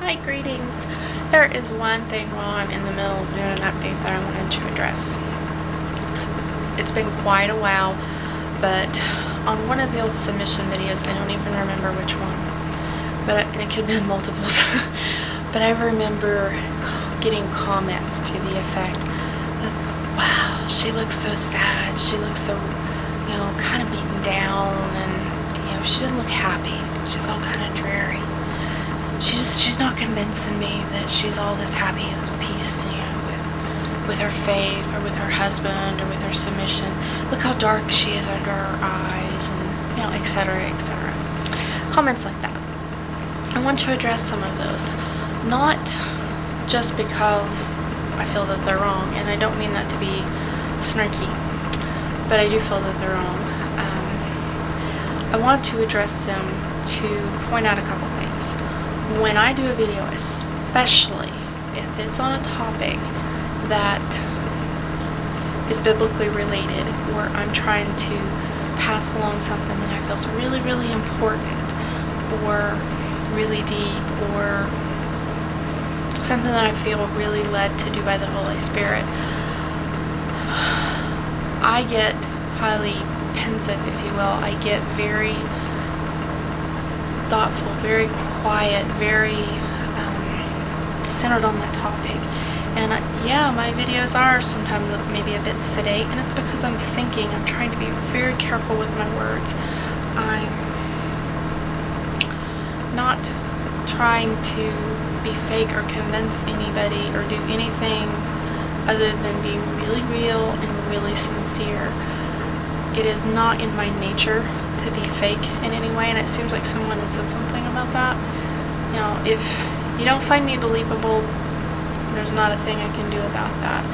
Hi, greetings. There is one thing while I'm in the middle of doing an update that I wanted to address. It's been quite a while, but on one of the old submission videos, I don't even remember which one, and it could have been multiples, but I remember getting comments to the effect of, wow, she looks so sad, she looks so, kind of beaten down, and, she doesn't look happy, she's all kind of dreary. She's not convincing me that she's all this happy with peace, with her faith, or with her husband, or with her submission. Look how dark she is under her eyes, and, etc., etc. Comments like that. I want to address some of those. Not just because I feel that they're wrong, and I don't mean that to be snarky, but I do feel that they're wrong. I want to address them to point out a couple things. When I do a video, especially if it's on a topic that is biblically related, or I'm trying to pass along something that I feel is really, really important, or really deep, or something that I feel really led to do by the Holy Spirit, I get highly pensive, if you will. I get very thoughtful, very quiet, very centered on that topic. And yeah, my videos are sometimes maybe a bit sedate, and it's because I'm thinking. I'm trying to be very careful with my words. I'm not trying to be fake or convince anybody or do anything other than be really real and really sincere. It is not in my nature to be fake in any way, and it seems like someone had said something about that. If you don't find me believable, there's not a thing I can do about that.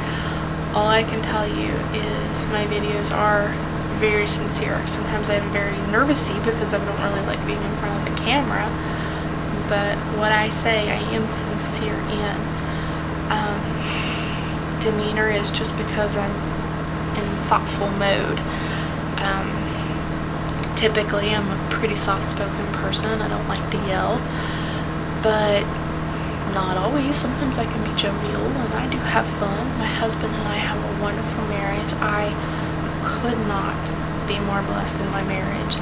All I can tell you is my videos are very sincere. Sometimes I'm very nervousy because I don't really like being in front of the camera, but what I say I am sincere in. Demeanor is just because I'm in thoughtful mode. Typically I'm a pretty soft-spoken person. I don't like to yell, but not always. Sometimes I can be jovial, and I do have fun. My husband and I have a wonderful marriage. I could not be more blessed in my marriage.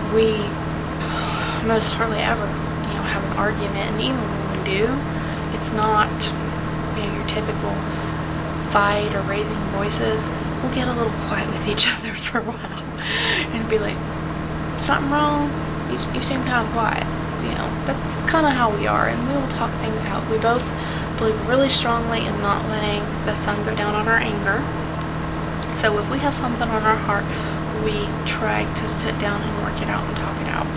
We most hardly ever, have an argument, and even when we do, it's not, your typical fight or raising voices. We'll get a little quiet with each other for a while and be like, something wrong? You seem kind of quiet. That's kind of how we are, and we will talk things out. We both believe really strongly in not letting the sun go down on our anger. So if we have something on our heart, we try to sit down and work it out and talk it out.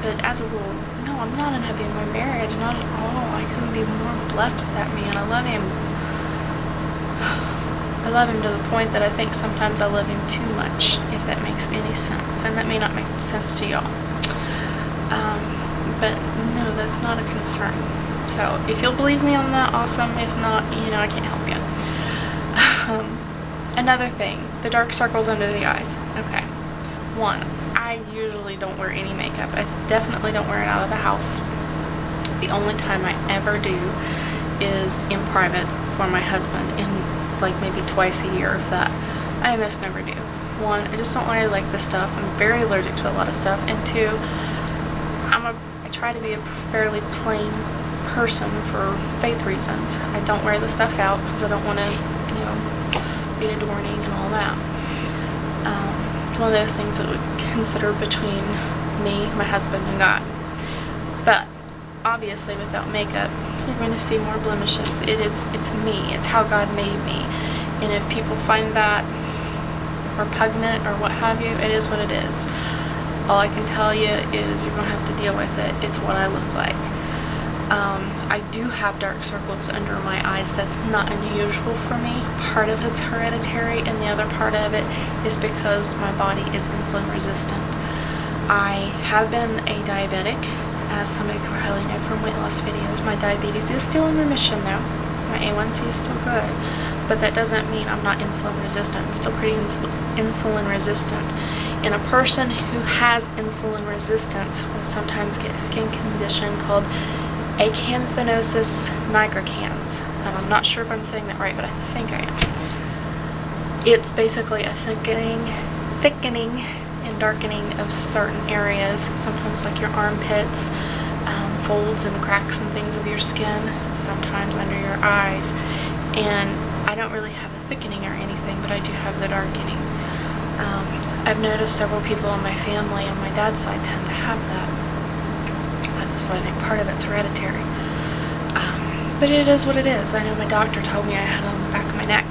But as a rule, no, I'm not unhappy in my marriage, not at all. I couldn't be more blessed with that man. I love him. I love him to the point that I think sometimes I love him too much, if that makes any sense. And that may not make sense to y'all. But no, that's not a concern. So if you'll believe me on that, awesome. If not, I can't help you. Another thing, the dark circles under the eyes. Okay. One, I usually don't wear any makeup. I definitely don't wear it out of the house. The only time I ever do is in private for my husband, and it's like maybe twice a year, if that. I almost never do. One, I just don't really like the stuff. I'm very allergic to a lot of stuff. And two, I try to be a fairly plain person for faith reasons. I don't wear the stuff out because I don't want to, be adorning and all that. It's one of those things that we consider between me, my husband, and God. But obviously, without makeup, you're going to see more blemishes. It's me. It's how God made me. And if people find that repugnant or what have you, it is what it is. All I can tell you is you're going to have to deal with it. It's what I look like. I do have dark circles under my eyes. That's not unusual for me. Part of it's hereditary, and the other part of it is because my body is insulin resistant. I have been a diabetic, as some of you probably know from weight loss videos. My diabetes is still in remission though. My A1C is still good. but that doesn't mean I'm not insulin resistant. I'm still pretty insulin resistant. And a person who has insulin resistance will sometimes get a skin condition called acanthosis nigricans. And I'm not sure if I'm saying that right, but I think I am. It's basically a thickening and darkening of certain areas, sometimes like your armpits, folds and cracks and things of your skin, sometimes under your eyes. And I don't really have a thickening or anything, but I do have the darkening. I've noticed several people in my family on my dad's side tend to have that. So I think part of it's hereditary. But it is what it is. I know my doctor told me I had it on the back of my neck.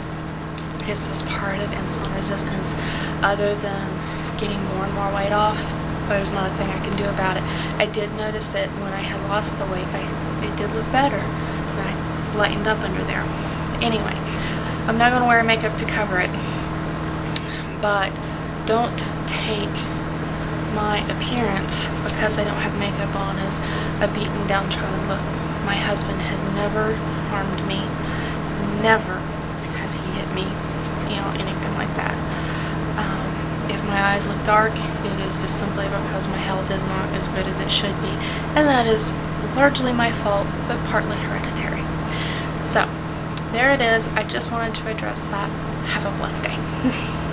It's just part of insulin resistance. Other than getting more and more weight off, there's not a thing I can do about it. I did notice that when I had lost the weight, it did look better. I lightened up under there. Anyway, I'm not going to wear makeup to cover it. But don't take my appearance, because I don't have makeup on, as a beaten, downtrodden look. My husband has never harmed me. Never has he hit me, anything like that. If my eyes look dark, it is just simply because my health is not as good as it should be, and that is largely my fault, but partly hereditary. So, there it is. I just wanted to address that. Have a blessed day.